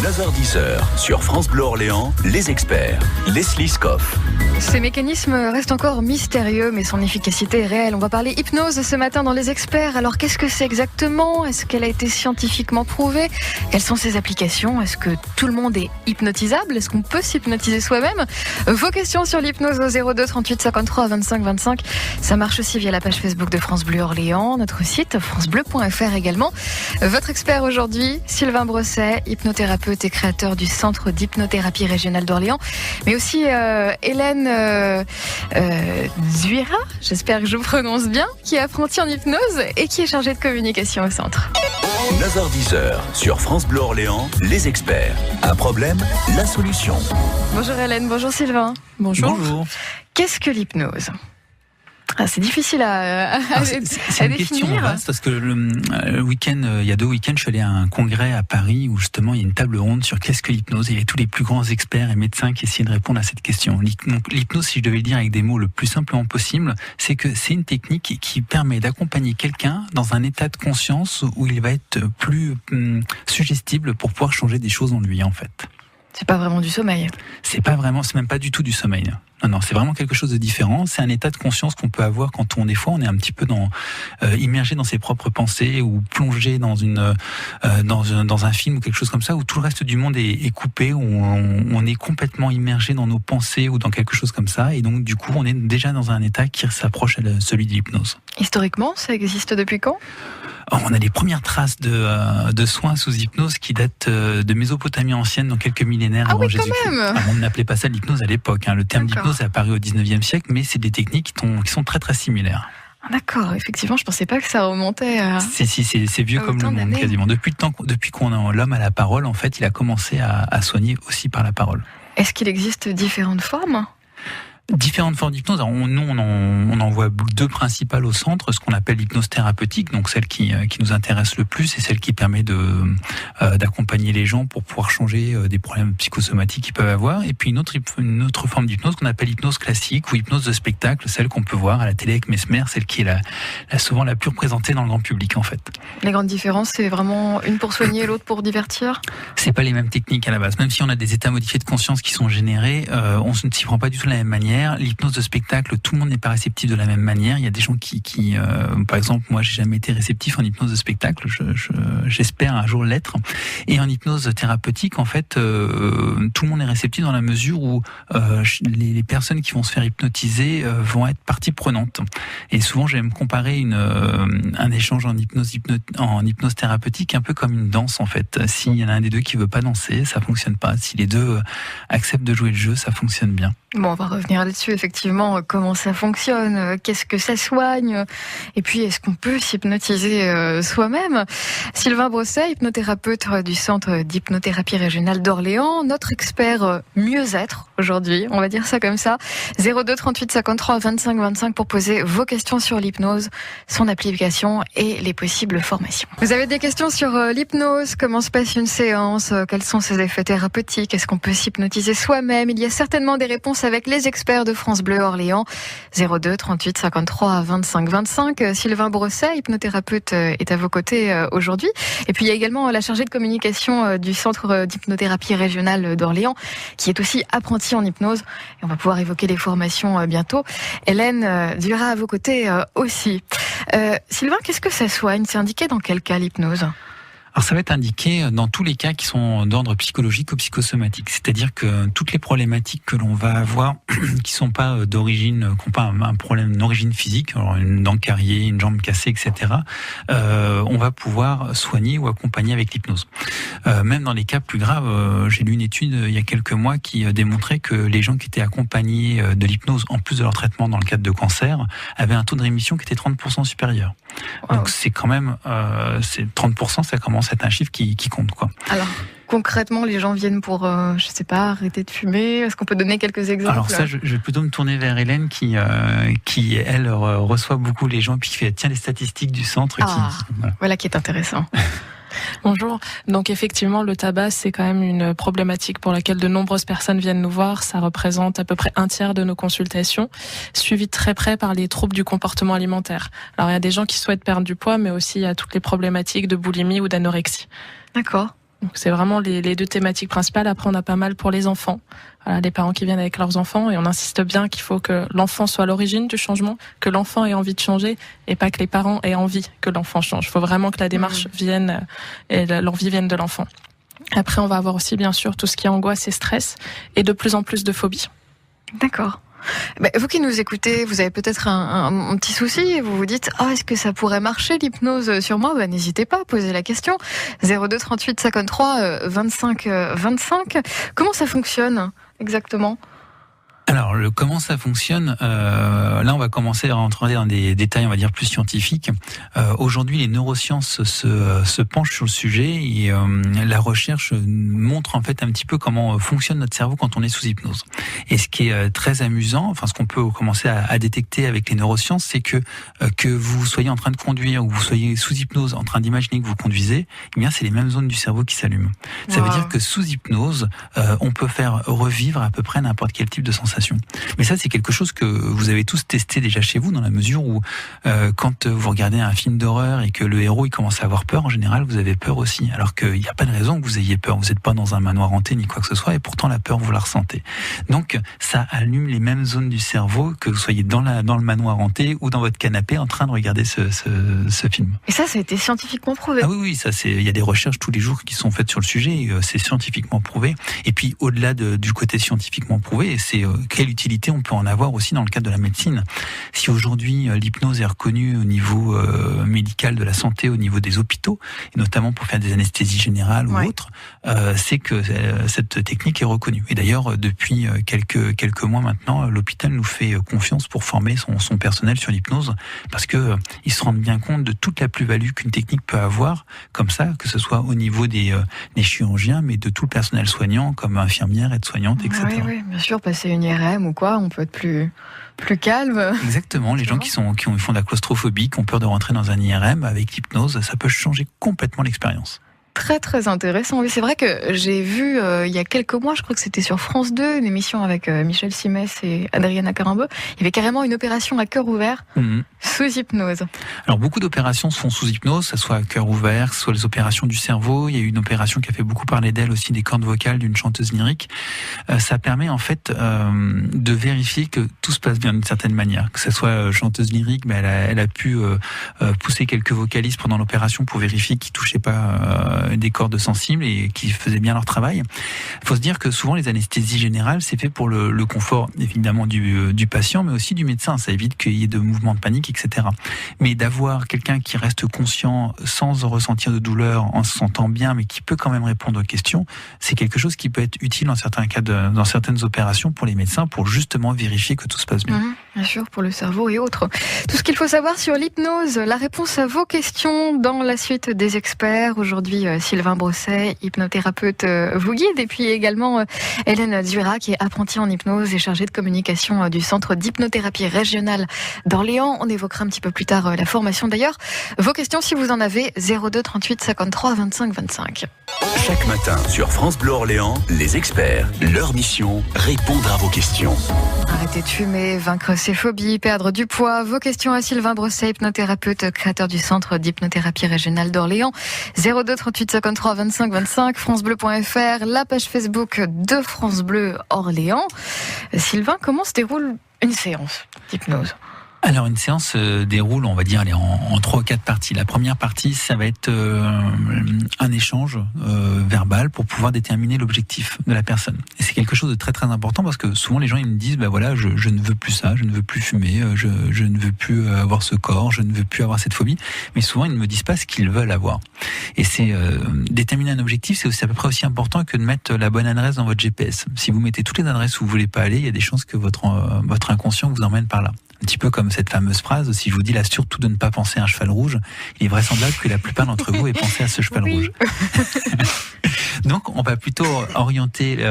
9h-10h sur France Bleu Orléans, les experts. Leslie Scoff. Ces mécanismes restent encore mystérieux, mais son efficacité est réelle. On va parler hypnose ce matin dans les experts. Alors qu'est-ce que c'est exactement ? Est-ce qu'elle a été scientifiquement prouvée ? Quelles sont ses applications ? Est-ce que tout le monde est hypnotisable ? Est-ce qu'on peut s'hypnotiser soi-même ? Vos questions sur l'hypnose au 02 38 53 25 25. Ça marche aussi via la page Facebook de France Bleu Orléans, notre site francebleu.fr également. Votre expert aujourd'hui, Sylvain Brosset, hypnothérapeute et créateur du Centre d'hypnothérapie régionale d'Orléans, mais aussi Hélène Zuira, j'espère que je prononce bien, qui est apprentie en hypnose et qui est chargée de communication au centre. 9h-10h sur France Bleu Orléans, les experts. Un problème, la solution. Bonjour Hélène, bonjour Sylvain. Bonjour. Qu'est-ce que l'hypnose ? C'est difficile à une question vaste parce que le week-end, il y a 2 week-ends, je suis allé à un congrès à Paris où justement il y a une table ronde sur qu'est-ce que l'hypnose. Et il y avait tous les plus grands experts et médecins qui essayaient de répondre à cette question. Donc l'hypnose, si je devais le dire avec des mots le plus simplement possible, c'est que c'est une technique qui permet d'accompagner quelqu'un dans un état de conscience où il va être plus suggestible pour pouvoir changer des choses en lui en fait. C'est pas vraiment du sommeil. C'est même pas du tout du sommeil. Non, c'est vraiment quelque chose de différent. C'est un état de conscience qu'on peut avoir quand des fois on est un petit peu immergé dans ses propres pensées ou plongé dans un film ou quelque chose comme ça où tout le reste du monde est coupé, où on est complètement immergé dans nos pensées ou dans quelque chose comme ça. Et donc du coup, on est déjà dans un état qui s'approche de celui de l'hypnose. Historiquement, ça existe depuis quand ? On a les premières traces de soins sous hypnose qui datent de Mésopotamie ancienne, dans quelques millénaires avant Jésus-Christ. On n'appelait pas ça l'hypnose à l'époque. Le terme d'hypnose est apparu au 19e siècle, mais c'est des techniques qui sont très très similaires. D'accord, effectivement, je pensais pas que ça remontait à... C'est vieux comme le monde, quasiment. Depuis qu'on a l'homme à la parole, en fait, il a commencé à soigner aussi par la parole. Est-ce qu'il existe différentes formes ? Différentes formes d'hypnose. Alors, on en voit 2 principales au centre, ce qu'on appelle l'hypnose thérapeutique, donc celle qui nous intéresse le plus, et celle qui permet d'accompagner les gens pour pouvoir changer des problèmes psychosomatiques qu'ils peuvent avoir. Et puis une autre forme d'hypnose qu'on appelle hypnose classique ou hypnose de spectacle, celle qu'on peut voir à la télé avec Mesmer, celle qui est souvent la plus représentée dans le grand public en fait. Les grandes différences, c'est vraiment une pour soigner et l'autre pour divertir ? C'est pas les mêmes techniques à la base. Même si on a des états modifiés de conscience qui sont générés, on ne s'y prend pas du tout de la même manière. L'hypnose de spectacle, tout le monde n'est pas réceptif de la même manière. Il y a des gens qui par exemple, moi, j'ai jamais été réceptif en hypnose de spectacle. J'espère un jour l'être. Et en hypnose thérapeutique, en fait, tout le monde est réceptif dans la mesure où les personnes qui vont se faire hypnotiser vont être partie prenante. Et souvent, j'aime comparer un échange en hypnose thérapeutique un peu comme une danse, en fait. S'il y en a un des deux qui veut pas danser, ça fonctionne pas. Si les deux acceptent de jouer le jeu, ça fonctionne bien. Bon, on va revenir là-dessus, effectivement, comment ça fonctionne, qu'est-ce que ça soigne, et puis est-ce qu'on peut s'hypnotiser soi-même ? Sylvain Brosset, hypnothérapeute du Centre d'hypnothérapie régionale d'Orléans, notre expert mieux-être aujourd'hui, on va dire ça comme ça. 02 38 53 25 25 pour poser vos questions sur l'hypnose, son application et les possibles formations. Vous avez des questions sur l'hypnose, comment se passe une séance, quels sont ses effets thérapeutiques, est-ce qu'on peut s'hypnotiser soi-même ? Il y a certainement des réponses avec les experts de France Bleu Orléans. 02 38 53 25 25. Sylvain Brosset, hypnothérapeute, est à vos côtés aujourd'hui. Et puis il y a également la chargée de communication du Centre d'hypnothérapie régionale d'Orléans, qui est aussi apprentie en hypnose. Et on va pouvoir évoquer les formations bientôt. Hélène Zuira à vos côtés aussi. Sylvain, qu'est-ce que ça soigne ? C'est indiqué dans quel cas l'hypnose ? Alors ça va être indiqué dans tous les cas qui sont d'ordre psychologique ou psychosomatique. C'est-à-dire que toutes les problématiques que l'on va avoir, qui sont pas d'origine, qui n'ont pas un problème d'origine physique, alors une dent cariée, une jambe cassée, etc., on va pouvoir soigner ou accompagner avec l'hypnose. Même dans les cas plus graves, j'ai lu une étude il y a quelques mois qui démontrait que les gens qui étaient accompagnés de l'hypnose, en plus de leur traitement dans le cadre de cancer, avaient un taux de rémission qui était 30% supérieur. Wow. Donc c'est quand même, 30%, ça commence à être un chiffre qui compte, quoi. Alors, concrètement, les gens viennent pour, je sais pas, arrêter de fumer. Est-ce qu'on peut donner quelques exemples ? Alors ça, je vais plutôt me tourner vers Hélène qui elle, reçoit beaucoup les gens et puis qui fait, tiens, les statistiques du centre. Voilà qui est intéressant. Bonjour. Donc effectivement, le tabac, c'est quand même une problématique pour laquelle de nombreuses personnes viennent nous voir. Ça représente à peu près 1/3 de nos consultations, suivi très près par les troubles du comportement alimentaire. Alors il y a des gens qui souhaitent perdre du poids, mais aussi il y a toutes les problématiques de boulimie ou d'anorexie. D'accord. Donc c'est vraiment les deux thématiques principales. Après, on a pas mal pour les enfants. Voilà, les parents qui viennent avec leurs enfants, et on insiste bien qu'il faut que l'enfant soit à l'origine du changement, que l'enfant ait envie de changer, et pas que les parents aient envie que l'enfant change. Il faut vraiment que la démarche vienne et l'envie vienne de l'enfant. Après, on va avoir aussi bien sûr tout ce qui est angoisse et stress, et de plus en plus de phobies. D'accord. Vous qui nous écoutez, vous avez peut-être un petit souci et vous vous dites est-ce que ça pourrait marcher l'hypnose sur moi ? N'hésitez pas à poser la question. 02 38 53 25 25. Comment ça fonctionne exactement ? Alors, comment ça fonctionne là, on va commencer à rentrer dans des détails, on va dire, plus scientifiques. Aujourd'hui, les neurosciences se penchent sur le sujet et la recherche montre en fait un petit peu comment fonctionne notre cerveau quand on est sous hypnose. Et ce qui est très amusant, ce qu'on peut commencer à détecter avec les neurosciences, c'est que vous soyez en train de conduire ou vous soyez sous hypnose en train d'imaginer que vous conduisez, eh bien, c'est les mêmes zones du cerveau qui s'allument. Ça veut dire que sous hypnose, on peut faire revivre à peu près n'importe quel type de sensation. Mais ça, c'est quelque chose que vous avez tous testé déjà chez vous, dans la mesure où quand vous regardez un film d'horreur et que le héros il commence à avoir peur, en général, vous avez peur aussi. Alors qu'il n'y a pas de raison que vous ayez peur. Vous n'êtes pas dans un manoir hanté ni quoi que ce soit, et pourtant la peur, vous la ressentez. Donc, ça allume les mêmes zones du cerveau que vous soyez dans le manoir hanté ou dans votre canapé en train de regarder ce film. Et ça a été scientifiquement prouvé. Ah oui, ça il y a des recherches tous les jours qui sont faites sur le sujet. C'est scientifiquement prouvé. Et puis, au-delà du côté scientifiquement prouvé, c'est quelle utilité on peut en avoir aussi dans le cadre de la médecine. Si aujourd'hui l'hypnose est reconnue au niveau médical de la santé, au niveau des hôpitaux, et notamment pour faire des anesthésies générales ou autres, c'est que cette technique est reconnue. Et d'ailleurs, depuis quelques mois maintenant, l'hôpital nous fait confiance pour former son personnel sur l'hypnose, parce que ils se rendent bien compte de toute la plus-value qu'une technique peut avoir, comme ça, que ce soit au niveau des chirurgiens, mais de tout le personnel soignant, comme infirmières, aides-soignantes, etc. Oui, bien sûr, passer une IRM ou quoi, on peut être plus calme. Exactement, les gens qui font de la claustrophobie, qui ont peur de rentrer dans un IRM, avec l'hypnose, ça peut changer complètement l'expérience. Très très intéressant. Oui, c'est vrai que j'ai vu il y a quelques mois, je crois que c'était sur France 2, une émission avec Michel Simès et Adriana Carambeu. Il y avait carrément une opération à cœur ouvert sous hypnose. Alors beaucoup d'opérations se font sous hypnose, ça soit à cœur ouvert, soit les opérations du cerveau. Il y a eu une opération qui a fait beaucoup parler d'elle aussi, des cordes vocales d'une chanteuse lyrique. Ça permet en fait de vérifier que tout se passe bien d'une certaine manière. Que ça soit chanteuse lyrique, elle a pu pousser quelques vocalistes pendant l'opération pour vérifier qu'ils touchaient pas des cordes sensibles et qui faisaient bien leur travail. Il faut se dire que souvent les anesthésies générales, c'est fait pour le confort évidemment du patient, mais aussi du médecin. Ça évite qu'il y ait de mouvements de panique, etc. Mais d'avoir quelqu'un qui reste conscient sans ressentir de douleur, en se sentant bien, mais qui peut quand même répondre aux questions, c'est quelque chose qui peut être utile dans certains cas, dans certaines opérations pour les médecins, pour justement vérifier que tout se passe bien. Bien sûr, pour le cerveau et autres. Tout ce qu'il faut savoir sur l'hypnose, la réponse à vos questions dans la suite des experts. Aujourd'hui, Sylvain Brosset, hypnothérapeute, vous guide. Et puis également Hélène Duira, qui est apprentie en hypnose et chargée de communication du Centre d'hypnothérapie régionale d'Orléans. On évoquera un petit peu plus tard la formation. D'ailleurs, vos questions, si vous en avez, 02 38 53 25 25. Chaque matin sur France Bleu Orléans, les experts, leur mission, répondre à vos questions. Arrêter de fumer, vaincre ses phobies, perdre du poids. Vos questions à Sylvain Brosset, hypnothérapeute, créateur du Centre d'hypnothérapie régionale d'Orléans. 02 38 53 25 25, francebleu.fr, la page Facebook de France Bleu Orléans. Sylvain, comment se déroule une séance d'hypnose ? Alors une séance déroule, on va dire, en 3 ou 4 parties. La première partie, ça va être un échange verbal pour pouvoir déterminer l'objectif de la personne. Et c'est quelque chose de très très important parce que souvent les gens ils me disent voilà, je ne veux plus ça, je ne veux plus fumer, je ne veux plus avoir ce corps, je ne veux plus avoir cette phobie. Mais souvent ils ne me disent pas ce qu'ils veulent avoir. Et c'est déterminer un objectif, c'est à peu près aussi important que de mettre la bonne adresse dans votre GPS. Si vous mettez toutes les adresses où vous voulez pas aller, il y a des chances que votre inconscient vous emmène par là. Un petit peu comme cette fameuse phrase, si je vous dis là surtout de ne pas penser à un cheval rouge, il est vraisemblable que la plupart d'entre vous aient pensé à ce cheval rouge. Donc on va plutôt orienter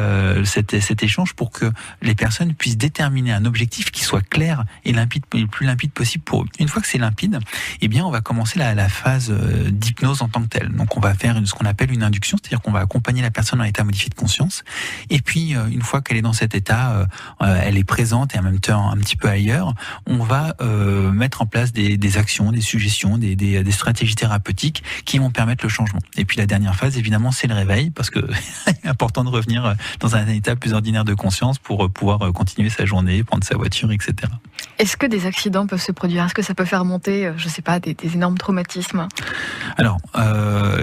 cet échange pour que les personnes puissent déterminer un objectif qui soit clair et limpide, le plus limpide possible pour eux. Une fois que c'est limpide, eh bien on va commencer la phase d'hypnose en tant que telle. Donc on va faire ce qu'on appelle une induction, c'est-à-dire qu'on va accompagner la personne dans l'état modifié de conscience. Et puis une fois qu'elle est dans cet état, elle est présente et en même temps un petit peu ailleurs, on va mettre en place des actions, des suggestions, des stratégies thérapeutiques qui vont permettre le changement. Et puis la dernière phase, évidemment, c'est le réveil, parce que c'est important de revenir dans un état plus ordinaire de conscience pour pouvoir continuer sa journée, prendre sa voiture, etc. Est-ce que des accidents peuvent se produire? Est-ce que ça peut faire monter, je sais pas, des énormes traumatismes? Alors,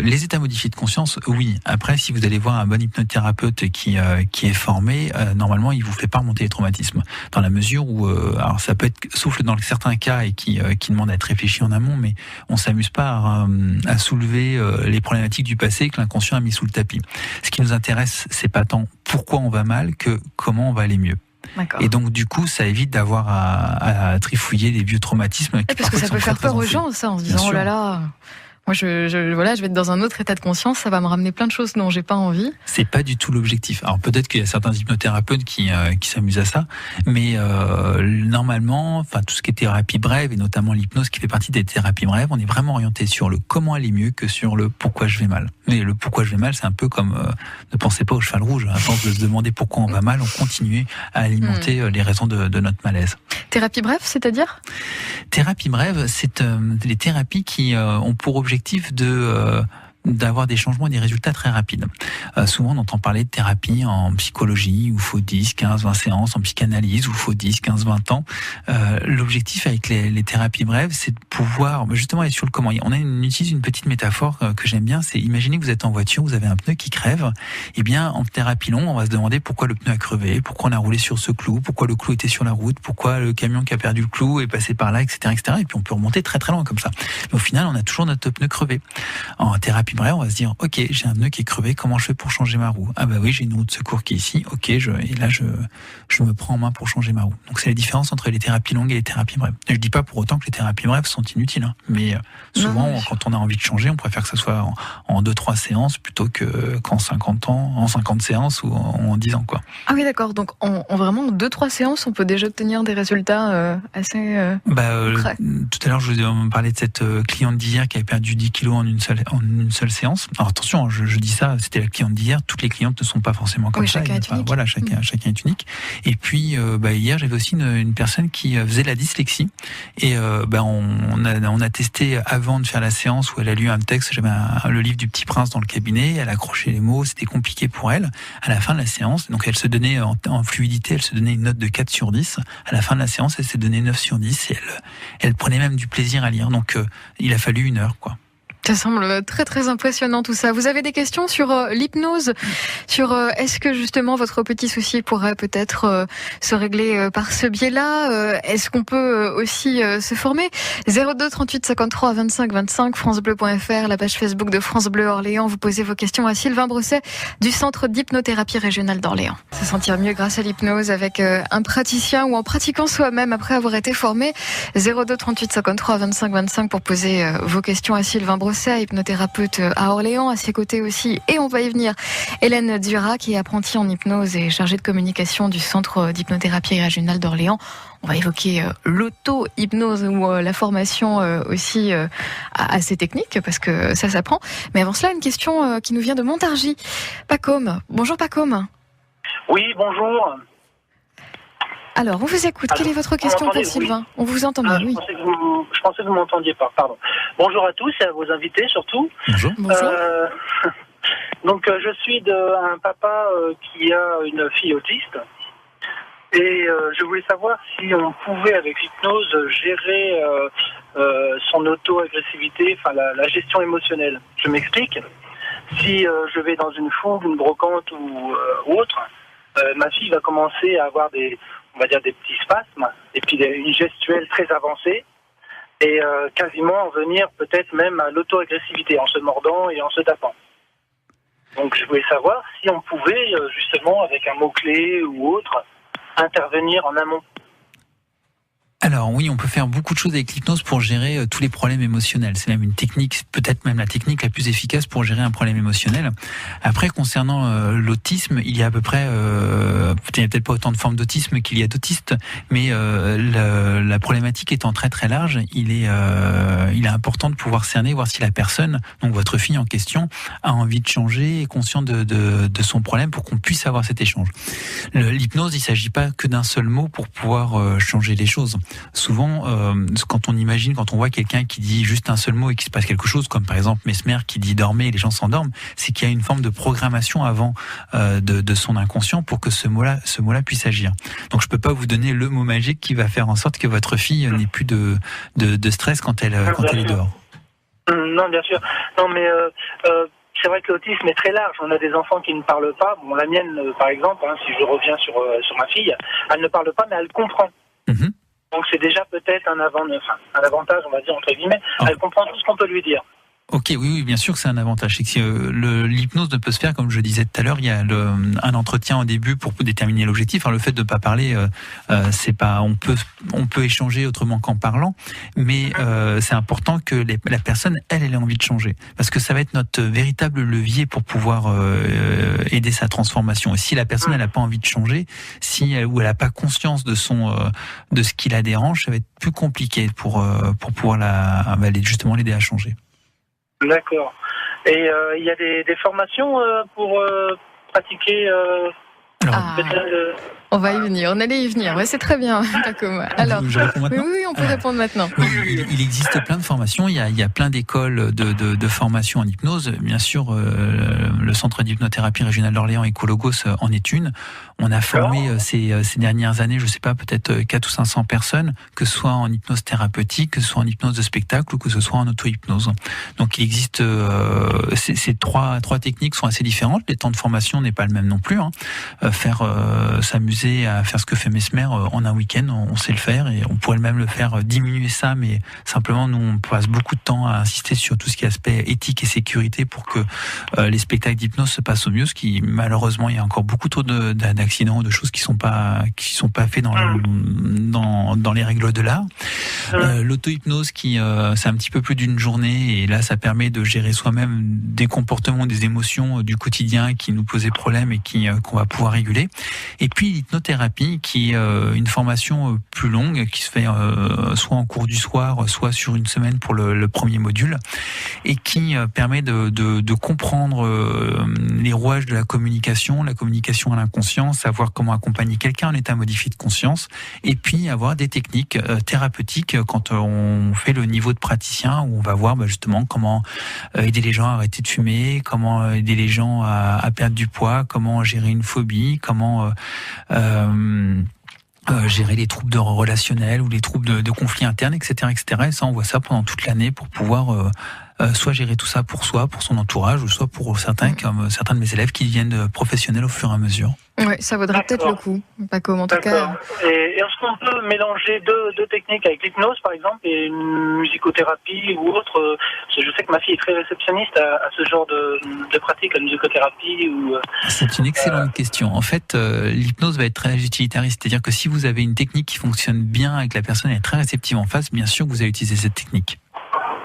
les états modifiés de conscience, oui. Après, si vous allez voir un bon hypnothérapeute qui est formé, normalement, il vous fait pas remonter les traumatismes. Dans la mesure où, alors ça peut être souffle dans certains cas et qui demande à être réfléchi en amont, mais on s'amuse pas à soulever les problématiques du passé que l'inconscient a mis sous le tapis. Ce qui nous intéresse, c'est pas tant pourquoi on va mal que comment on va aller mieux. D'accord. Et donc du coup, ça évite d'avoir à trifouiller les vieux traumatismes. Parce que ça peut faire peur aux gens, ça, en se disant, oh là là, moi je vais être dans un autre état de conscience, ça va me ramener plein de choses dont j'ai pas envie. C'est pas du tout l'objectif. Alors peut-être qu'il y a certains hypnothérapeutes qui s'amusent à ça, mais normalement, enfin tout ce qui est thérapie brève et notamment l'hypnose qui fait partie des thérapies brèves, on est vraiment orienté sur le comment aller mieux que sur le pourquoi je vais mal. Mais le pourquoi je vais mal, c'est un peu comme ne pensez pas au cheval rouge. À force de se demander pourquoi on va mal, on continue à alimenter les raisons de notre malaise. Thérapie brève, c'est-à-dire ? Thérapie brève, c'est les thérapies qui ont pour objectif d'avoir des changements et des résultats très rapides. Souvent, on entend parler de thérapie en psychologie, où il faut 10, 15, 20 séances, en psychanalyse, où il faut 10, 15, 20 ans. L'objectif avec les thérapies brèves, c'est de pouvoir justement aller sur le comment. On utilise une petite métaphore que j'aime bien, c'est imaginez que vous êtes en voiture, vous avez un pneu qui crève. Eh bien, en thérapie longue, on va se demander pourquoi le pneu a crevé, pourquoi on a roulé sur ce clou, pourquoi le clou était sur la route, pourquoi le camion qui a perdu le clou est passé par là, etc., etc. Et puis on peut remonter très très loin comme ça. Mais au final, on a toujours notre pneu crevé. En thérapie brève, on va se dire, ok, j'ai un pneu qui est crevé, comment je fais pour changer ma roue? Ah bah oui, j'ai une roue de secours qui est ici, ok, et là je me prends en main pour changer ma roue. Donc c'est la différence entre les thérapies longues et les thérapies brèves. Et je dis pas pour autant que les thérapies brèves sont inutiles, hein, mais souvent quand on a envie de changer, on préfère que ça soit en 2-3 séances plutôt qu'en 50 ans, en 50 séances ou en 10 ans, quoi. Ah oui, d'accord, donc vraiment 2-3 séances, on peut déjà obtenir des résultats assez concrets. Tout à l'heure, je vous parlais de cette cliente d'hier qui avait perdu 10 kilos en une seule séance. Alors attention, je dis ça, c'était la cliente d'hier, toutes les clientes ne sont pas forcément comme ça. Chacun est unique. Voilà, chacun est unique. Et puis hier, j'avais aussi une personne qui faisait la dyslexie. Et on a testé avant de faire la séance où elle a lu un texte, j'avais le livre du Petit Prince dans le cabinet, elle accrochait les mots, c'était compliqué pour elle. À la fin de la séance, donc elle se donnait en fluidité, elle se donnait une note de 4 sur 10. À la fin de la séance, elle s'est donnée 9 sur 10 et elle prenait même du plaisir à lire. Donc il a fallu 1 heure, quoi. Ça semble très très impressionnant tout ça. Vous avez des questions sur l'hypnose, sur est-ce que justement votre petit souci pourrait peut-être se régler par ce biais-là, est-ce qu'on peut aussi se former? 02 38 53 25 25, francebleu.fr, la page Facebook de France Bleu Orléans. Vous posez vos questions à Sylvain Brosset du Centre d'hypnothérapie régionale d'Orléans. Se sentir mieux grâce à l'hypnose avec un praticien ou en pratiquant soi-même après avoir été formé. 02 38 53 25 25 pour poser vos questions à Sylvain Brosset, hypnothérapeute à Orléans, à ses côtés aussi, et on va y venir, Hélène Durat, qui est apprentie en hypnose et chargée de communication du Centre d'hypnothérapie régionale d'Orléans. On va évoquer l'auto-hypnose ou la formation aussi à ces techniques, parce que ça s'apprend. Mais avant cela, une question qui nous vient de Montargis. Pacôme. Bonjour Pacôme. Oui, bonjour. Alors, on vous écoute. Quelle est votre question pour Sylvain? Oui. On vous entend bien, oui. Je pensais que vous m'entendiez pas, pardon. Bonjour à tous et à vos invités surtout. Bonjour. Bonjour. Donc, je suis un papa qui a une fille autiste. Et je voulais savoir si on pouvait, avec l'hypnose, gérer son auto-agressivité, enfin la gestion émotionnelle. Je m'explique. Si je vais dans une fougue, une brocante ou autre, ma fille va commencer à avoir des petits spasmes, et puis une gestuelle très avancée, et quasiment en venir peut-être même à l'auto-agressivité, en se mordant et en se tapant. Donc je voulais savoir si on pouvait, justement, avec un mot-clé ou autre, intervenir en amont. Alors oui, on peut faire beaucoup de choses avec l'hypnose pour gérer tous les problèmes émotionnels. C'est même une technique, peut-être même la technique la plus efficace pour gérer un problème émotionnel. Après, concernant l'autisme, il y a à peu près, il n'y a peut-être pas autant de formes d'autisme qu'il y a d'autistes, mais la problématique étant très très large, il est important de pouvoir cerner, voir si la personne, donc votre fille en question, a envie de changer, est consciente de son problème pour qu'on puisse avoir cet échange. L'hypnose, il ne s'agit pas que d'un seul mot pour pouvoir changer les choses. souvent, quand on voit quelqu'un qui dit juste un seul mot et qu'il se passe quelque chose, comme par exemple Mesmer qui dit dormez et les gens s'endorment, c'est qu'il y a une forme de programmation avant de son inconscient pour que ce mot-là puisse agir. Donc je peux pas vous donner le mot magique qui va faire en sorte que votre fille n'ait plus de stress quand elle est dehors. Non, bien sûr. Non, mais c'est vrai que l'autisme est très large. On a des enfants qui ne parlent pas. Bon, la mienne, par exemple, si je reviens sur ma fille, elle ne parle pas, mais elle comprend. Mm-hmm. Donc c'est déjà peut-être un avantage, on va dire, entre guillemets. Elle comprend tout ce qu'on peut lui dire. Ok, oui, bien sûr que c'est un avantage. C'est que l'hypnose ne peut se faire, comme je disais tout à l'heure, il y a un entretien au début pour déterminer l'objectif. Alors, le fait de ne pas parler, c'est pas, on peut échanger autrement qu'en parlant, mais c'est important que la personne, elle ait envie de changer, parce que ça va être notre véritable levier pour pouvoir aider sa transformation. Et si la personne, elle n'a pas envie de changer, ou elle n'a pas conscience de ce qui la dérange, ça va être plus compliqué pour pouvoir justement l'aider à changer. D'accord. Et il y a des formations pour pratiquer on va y venir, on allait y venir. Ouais, c'est très bien, Pacôme. Alors, oui, on peut répondre maintenant. Il existe plein de formations. Il y a plein d'écoles de formation en hypnose. Bien sûr, le centre d'hypnothérapie régional d'Orléans, Ecologos, en est une. On a formé ces dernières années, je sais pas, peut-être 400 ou 500 personnes, que ce soit en hypnose thérapeutique, que ce soit en hypnose de spectacle ou que ce soit en auto-hypnose. Donc il existe ces trois techniques sont assez différentes. Les temps de formation n'est pas le même non plus. S'amuser à faire ce que fait Mesmer en un week-end, on sait le faire, et on pourrait même le faire diminuer ça, mais simplement nous on passe beaucoup de temps à insister sur tout ce qui est aspect éthique et sécurité pour que les spectacles d'hypnose se passent au mieux, ce qui malheureusement il y a encore beaucoup trop d'accidents ou de choses qui sont pas faits dans les règles de l'art. L'auto-hypnose c'est un petit peu plus d'une journée, et là ça permet de gérer soi-même des comportements, des émotions du quotidien qui nous posaient problème et qu'on va pouvoir réguler. Et puis l'hypnothérapie qui est une formation plus longue qui se fait soit en cours du soir, soit sur une semaine pour le premier module, et qui permet de comprendre les rouages de la communication à l'inconscient, savoir comment accompagner quelqu'un en état modifié de conscience, et puis avoir des techniques thérapeutiques quand on fait le niveau de praticien, où on va voir justement comment aider les gens à arrêter de fumer, comment aider les gens à perdre du poids, comment gérer une phobie, comment gérer les troubles relationnels ou les troubles de conflits internes, etc., etc. Et ça, on voit ça pendant toute l'année pour pouvoir soit gérer tout ça pour soi, pour son entourage, ou soit pour certains, comme certains de mes élèves qui deviennent professionnels au fur et à mesure. Oui, ça vaudrait peut-être le coup, Pacôme, en tout cas. Et est-ce qu'on peut mélanger deux techniques avec l'hypnose, par exemple, et une musicothérapie ou autre? Je sais que ma fille est très réceptionniste à ce genre de pratique, la musicothérapie ou... C'est une excellente question. En fait, l'hypnose va être très utilitariste, c'est-à-dire que si vous avez une technique qui fonctionne bien avec la personne, elle est très réceptive en face, bien sûr que vous allez utiliser cette technique.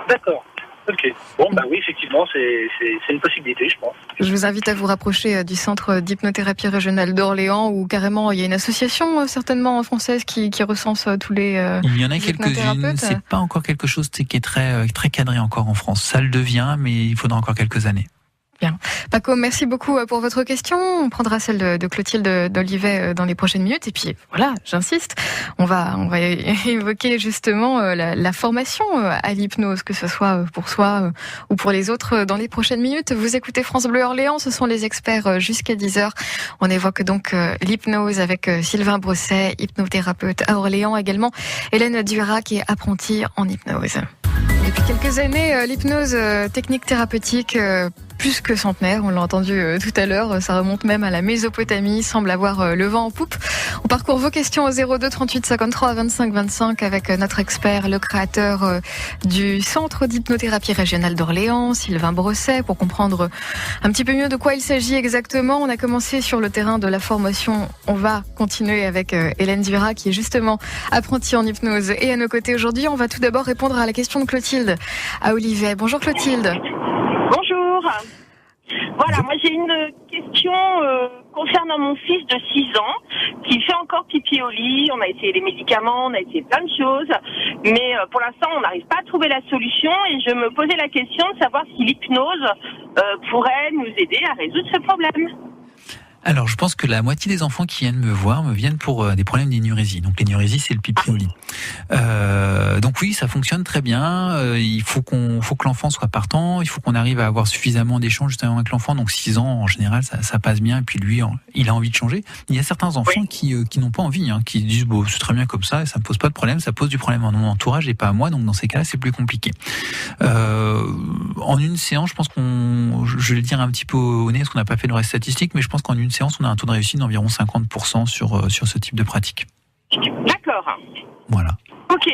D'accord. Ok. Bon, oui, effectivement, c'est une possibilité, je pense. Je vous invite à vous rapprocher du centre d'hypnothérapie régionale d'Orléans, où carrément il y a une association certainement française qui recense tous les il y en a quelques-unes. C'est pas encore quelque chose qui est très cadré encore en France. Ça le devient, mais il faudra encore quelques années. Bien. Pacôme, merci beaucoup pour votre question. On prendra celle de Clotilde d'Olivet dans les prochaines minutes. Et puis voilà, j'insiste, on va évoquer justement la formation à l'hypnose, que ce soit pour soi ou pour les autres dans les prochaines minutes. Vous écoutez France Bleu Orléans, ce sont les experts jusqu'à 10h. On évoque donc l'hypnose avec Sylvain Brosset, hypnothérapeute à Orléans, également Hélène Dura qui est apprentie en hypnose. Depuis quelques années, l'hypnose technique thérapeutique plus que centenaire, on l'a entendu tout à l'heure, ça remonte même à la Mésopotamie, semble avoir le vent en poupe. On parcourt vos questions au 02 38 53 25 25 avec notre expert, le créateur du centre d'hypnothérapie régionale d'Orléans, Sylvain Brosset, pour comprendre un petit peu mieux de quoi il s'agit exactement. On a commencé sur le terrain de la formation, on va continuer avec Hélène Dura qui est justement apprentie en hypnose et à nos côtés aujourd'hui. On va tout d'abord répondre à la question de Clotilde à Olivet. Bonjour Clotilde. Bonjour. Voilà, moi j'ai une question concernant mon fils de 6 ans qui fait encore pipi au lit. On a essayé les médicaments, on a essayé plein de choses, mais pour l'instant on n'arrive pas à trouver la solution et je me posais la question de savoir si l'hypnose pourrait nous aider à résoudre ce problème. Alors, je pense que la moitié des enfants qui viennent me voir me viennent pour des problèmes d'énurésie. Donc, l'énurésie, c'est le pipi au lit. Donc oui, ça fonctionne très bien. Il faut que l'enfant soit partant. Il faut qu'on arrive à avoir suffisamment d'échanges justement avec l'enfant. Donc 6 ans, en général, ça passe bien. Et puis lui, il a envie de changer. Il y a certains enfants qui n'ont pas envie, qui disent bon, c'est très bien comme ça, ça me pose pas de problème. Ça pose du problème à mon entourage et pas à moi. Donc dans ces cas-là, c'est plus compliqué. En une séance, je pense je vais le dire un petit peu au nez, parce qu'on n'a pas fait le reste statistique, mais je pense qu'en une séance, on a un taux de réussite d'environ 50% sur ce type de pratique. D'accord. Voilà. Ok.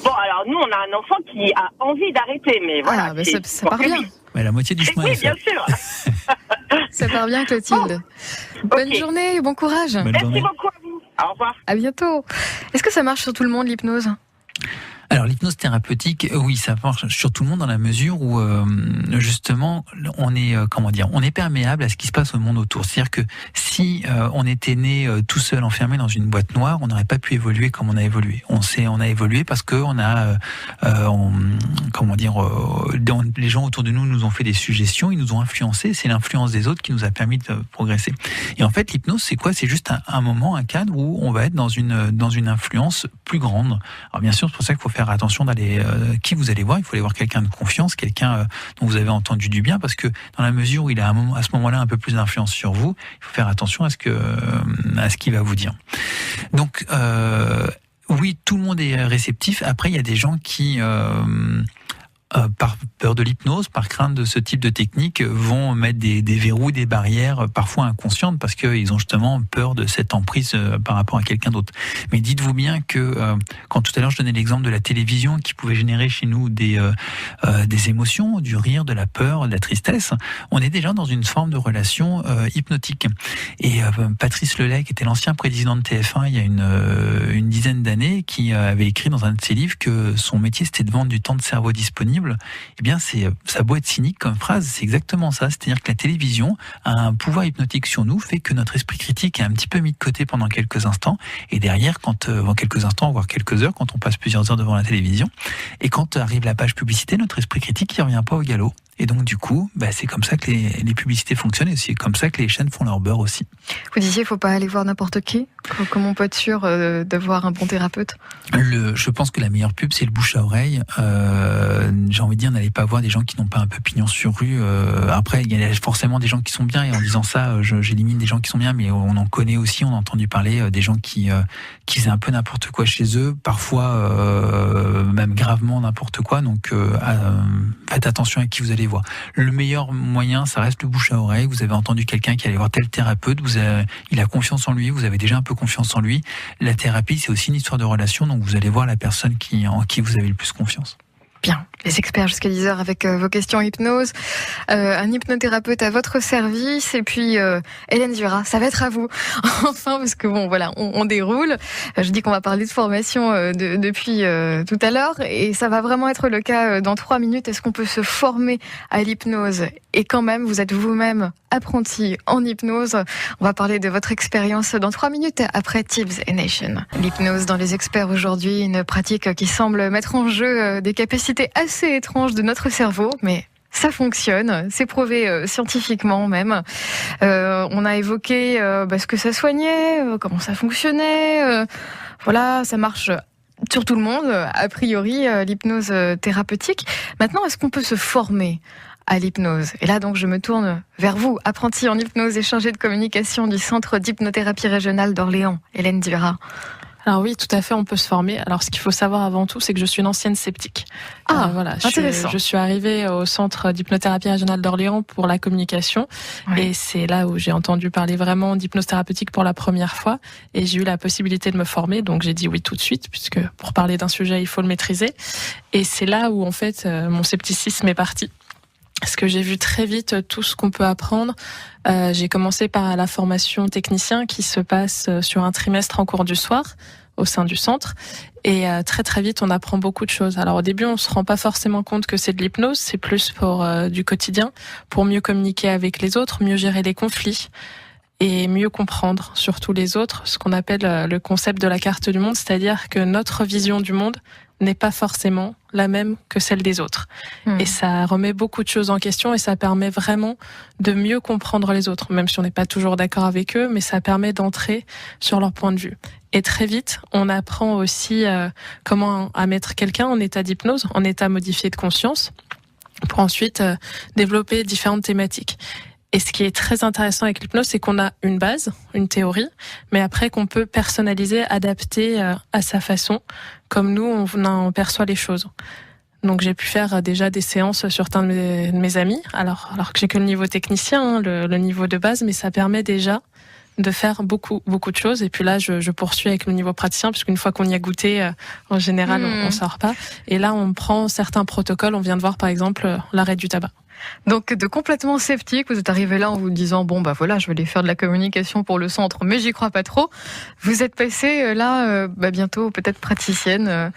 Bon, alors nous, on a un enfant qui a envie d'arrêter, mais voilà. Ça part bien. Mais la moitié du chemin est fait. Oui, bien sûr. Ça part bien, Clotilde. Bonne journée, bon courage. Merci beaucoup à vous. Au revoir. À bientôt. Est-ce que ça marche sur tout le monde, l'hypnose ? Alors l'hypnose thérapeutique, oui, ça marche sur tout le monde dans la mesure où justement on est perméable à ce qui se passe au monde autour. C'est-à-dire que si on était né tout seul enfermé dans une boîte noire, on n'aurait pas pu évoluer comme on a évolué. On a évolué parce que les gens autour de nous ont fait des suggestions, ils nous ont influencés. C'est l'influence des autres qui nous a permis de progresser. Et en fait, l'hypnose, c'est quoi ? C'est juste un moment, un cadre où on va être dans une influence plus grande. Alors bien sûr, c'est pour ça qu'il faut faire attention d'aller qui vous allez voir. Il faut aller voir quelqu'un de confiance, quelqu'un dont vous avez entendu du bien, parce que dans la mesure où il a à ce moment-là un peu plus d'influence sur vous, il faut faire attention à ce qu'il va vous dire. Donc oui, tout le monde est réceptif. Après, il y a des gens qui par peur de l'hypnose, par crainte de ce type de technique, vont mettre des verrous, des barrières parfois inconscientes parce qu'ils ont justement peur de cette emprise par rapport à quelqu'un d'autre. Mais dites-vous bien que quand tout à l'heure je donnais l'exemple de la télévision qui pouvait générer chez nous des émotions, du rire, de la peur, de la tristesse, on est déjà dans une forme de relation hypnotique. Et Patrice Lelay, qui était l'ancien président de TF1 il y a une dizaine d'années, qui avait écrit dans un de ses livres que son métier c'était de vendre du temps de cerveau disponible. Eh bien, ça a beau être cynique comme phrase, c'est exactement ça. C'est-à-dire que la télévision a un pouvoir hypnotique sur nous, fait que notre esprit critique est un petit peu mis de côté pendant quelques instants, et derrière, quelques instants, voire quelques heures, quand on passe plusieurs heures devant la télévision, et quand arrive la page publicité, notre esprit critique, il revient pas au galop. Et donc, du coup, c'est comme ça que les publicités fonctionnent, et c'est comme ça que les chaînes font leur beurre aussi. Vous disiez, il faut pas aller voir n'importe qui. Comment on peut être sûr de voir un bon thérapeute ? Je pense que la meilleure pub, c'est le bouche à oreille. J'ai envie de dire, n'allez pas voir des gens qui n'ont pas un peu pignon sur rue. Après, il y a forcément des gens qui sont bien, et en disant ça, j'élimine des gens qui sont bien, mais on en connaît aussi, on a entendu parler des gens qui faisaient un peu n'importe quoi chez eux, parfois même gravement n'importe quoi. Donc, faites attention à qui vous allez voir. Le meilleur moyen, ça reste le bouche à oreille. Vous avez entendu quelqu'un qui allait voir tel thérapeute, il a confiance en lui, vous avez déjà un peu confiance en lui. La thérapie, c'est aussi une histoire de relation, donc vous allez voir la personne en qui vous avez le plus confiance. Bien, les experts jusqu'à 10h avec vos questions hypnose, un hypnothérapeute à votre service, et puis Hélène Dura, ça va être à vous. Enfin, parce que on déroule. Je dis qu'on va parler de formation depuis tout à l'heure, et ça va vraiment être le cas dans 3 minutes. Est-ce qu'on peut se former à l'hypnose ? Et quand même, vous êtes vous-même apprenti en hypnose. On va parler de votre expérience dans 3 minutes après Tibbs et Nation. L'hypnose dans les experts aujourd'hui, une pratique qui semble mettre en jeu des capacités assez étranges de notre cerveau, mais ça fonctionne, c'est prouvé scientifiquement même. On a évoqué ce que ça soignait, comment ça fonctionnait. Ça marche sur tout le monde, a priori, l'hypnose thérapeutique. Maintenant, est-ce qu'on peut se former à l'hypnose ? Et là, donc, je me tourne vers vous, apprenti en hypnose et chargé de communication du Centre d'hypnothérapie régionale d'Orléans, Hélène Dura. Alors oui, tout à fait, on peut se former. Alors ce qu'il faut savoir avant tout, c'est que je suis une ancienne sceptique. Intéressant. Je suis arrivée au Centre d'hypnothérapie régionale d'Orléans pour la communication, et c'est là où j'ai entendu parler vraiment d'hypnose thérapeutique pour la première fois, et j'ai eu la possibilité de me former, donc j'ai dit oui tout de suite, puisque pour parler d'un sujet, il faut le maîtriser. Et c'est là où en fait mon scepticisme est parti. Parce que j'ai vu très vite tout ce qu'on peut apprendre. J'ai commencé par la formation technicien qui se passe sur un trimestre en cours du soir au sein du centre. Et très très vite, on apprend beaucoup de choses. Alors au début, on se rend pas forcément compte que c'est de l'hypnose. C'est plus pour du quotidien, pour mieux communiquer avec les autres, mieux gérer les conflits et mieux comprendre surtout les autres. Ce qu'on appelle le concept de la carte du monde, c'est-à-dire que notre vision du monde n'est pas forcément la même que celle des autres. Et ça remet beaucoup de choses en question et ça permet vraiment de mieux comprendre les autres, même si on n'est pas toujours d'accord avec eux, mais ça permet d'entrer sur leur point de vue. Et très vite, on apprend aussi comment à mettre quelqu'un en état d'hypnose, en état modifié de conscience, pour ensuite développer différentes thématiques. Et ce qui est très intéressant avec l'hypnose, c'est qu'on a une base, une théorie, mais après qu'on peut personnaliser, adapter à sa façon, comme nous, on perçoit les choses. Donc j'ai pu faire déjà des séances sur certains de mes amis, alors que j'ai que le niveau technicien, le niveau de base, mais ça permet déjà de faire beaucoup de choses. Et puis là, je poursuis avec le niveau praticien, parce qu'une fois qu'on y a goûté, en général, on sort pas. Et là, on prend certains protocoles. On vient de voir, par exemple, l'arrêt du tabac. Donc de complètement sceptique, vous êtes arrivé là en vous disant bon bah voilà, je vais aller faire de la communication pour le centre, mais j'y crois pas trop. Vous êtes passé là bientôt peut-être praticienne.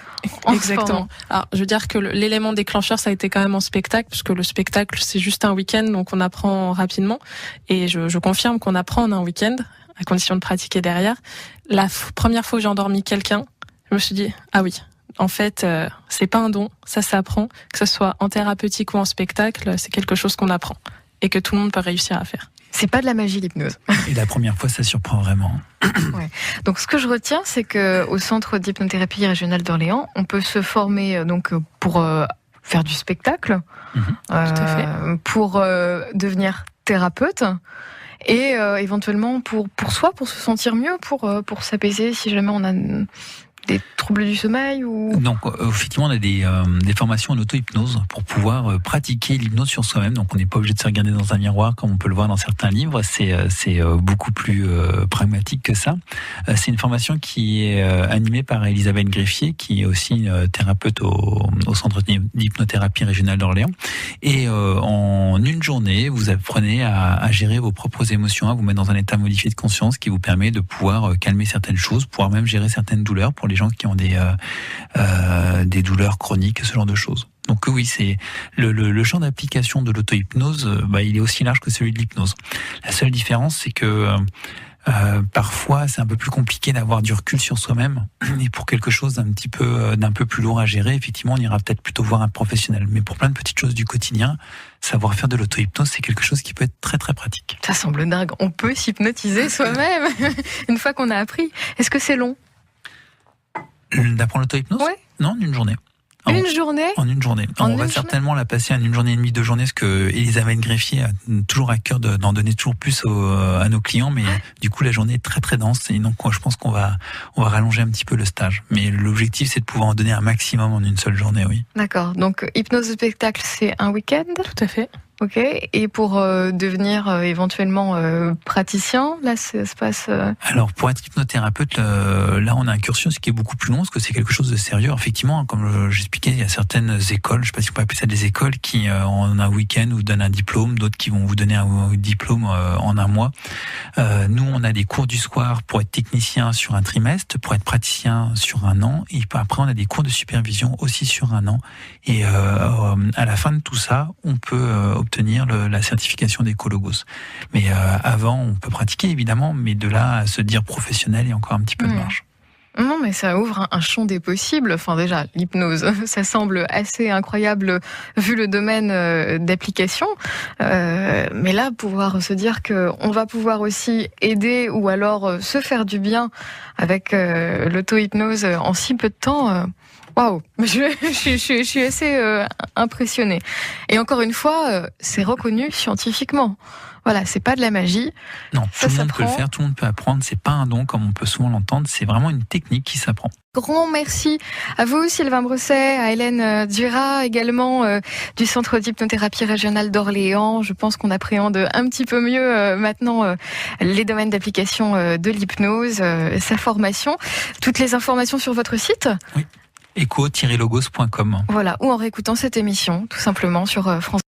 Exactement. Alors je veux dire que l'élément déclencheur ça a été quand même en spectacle, puisque le spectacle c'est juste un week-end, donc on apprend rapidement. Et je confirme qu'on apprend en un week-end, à condition de pratiquer derrière. La première fois que j'ai endormi quelqu'un, je me suis dit ah oui. En fait, c'est pas un don, ça s'apprend, que ce soit en thérapeutique ou en spectacle, c'est quelque chose qu'on apprend et que tout le monde peut réussir à faire. C'est pas de la magie l'hypnose. Et la première fois, ça surprend vraiment. Ouais. Donc ce que je retiens, c'est que au centre d'hypnothérapie régionale d'Orléans, on peut se former donc pour faire du spectacle, Tout à fait. pour devenir thérapeute. Et éventuellement pour soi, pour se sentir mieux, pour s'apaiser si jamais on a des troubles du sommeil ou... Donc effectivement on a des formations en auto-hypnose pour pouvoir pratiquer l'hypnose sur soi-même. Donc on n'est pas obligé de se regarder dans un miroir comme on peut le voir dans certains livres. C'est beaucoup plus pragmatique que ça. C'est une formation qui est animée par Elisabeth Greffier, qui est aussi thérapeute au centre d'hypnothérapie régionale d'Orléans. Et en une journée, vous apprenez à gérer vos propres émotions, à vous mettre dans un état modifié de conscience qui vous permet de pouvoir calmer certaines choses, pouvoir même gérer certaines douleurs pour les gens qui ont des douleurs chroniques, ce genre de choses. Donc oui, c'est le champ d'application de l'auto-hypnose, il est aussi large que celui de l'hypnose. La seule différence, c'est que parfois, c'est un peu plus compliqué d'avoir du recul sur soi-même. Et pour quelque chose d'un peu plus lourd à gérer, effectivement, on ira peut-être plutôt voir un professionnel. Mais pour plein de petites choses du quotidien, savoir faire de l'auto-hypnose, c'est quelque chose qui peut être très très pratique. Ça semble dingue. On peut s'hypnotiser soi-même une fois qu'on a appris. Est-ce que c'est long ? D'apprendre l'auto-hypnose ? Ouais. Non, en une journée. Une journée ? En une journée. On va certainement la passer en une journée et demie, 2 journées, parce que Elisabeth Greffier a toujours à cœur d'en donner toujours plus à nos clients, mais du coup la journée est très très dense et donc je pense qu'on va rallonger un petit peu le stage. Mais l'objectif c'est de pouvoir en donner un maximum en une seule journée, oui. D'accord. Donc hypnose de spectacle, c'est un week-end ? Tout à fait. Ok. Et pour devenir éventuellement praticien, là, ça se passe... Alors, pour être hypnothérapeute, là, on a un cursus qui est beaucoup plus long, parce que c'est quelque chose de sérieux. Alors, effectivement, comme j'expliquais, il y a certaines écoles, je ne sais pas si on peut appeler ça des écoles, qui en un week-end vous donnent un diplôme, d'autres qui vont vous donner un diplôme en un mois. Nous, on a des cours du soir pour être technicien sur un trimestre, pour être praticien sur un an, et après, on a des cours de supervision aussi sur un an. Et à la fin de tout ça, on peut obtenir la certification d'écologos. Mais avant, on peut pratiquer évidemment, mais de là à se dire professionnel, il y a encore un petit peu de marge. Non, mais ça ouvre un champ des possibles. Enfin, déjà, l'hypnose, ça semble assez incroyable vu le domaine d'application. Mais là, pouvoir se dire qu'on va pouvoir aussi aider ou alors se faire du bien avec l'auto-hypnose en si peu de temps... Waouh, je suis assez impressionnée. Et encore une fois, c'est reconnu scientifiquement. Voilà, c'est pas de la magie. Non, tout le monde peut le faire, tout le monde peut apprendre. C'est pas un don comme on peut souvent l'entendre. C'est vraiment une technique qui s'apprend. Grand merci à vous, Sylvain Brosset, à Hélène Duras, également du Centre d'hypnothérapie régionale d'Orléans. Je pense qu'on appréhende un petit peu mieux maintenant les domaines d'application de l'hypnose, sa formation. Toutes les informations sur votre site ? Oui. eco-logos.com. Voilà, ou en réécoutant cette émission, tout simplement sur France.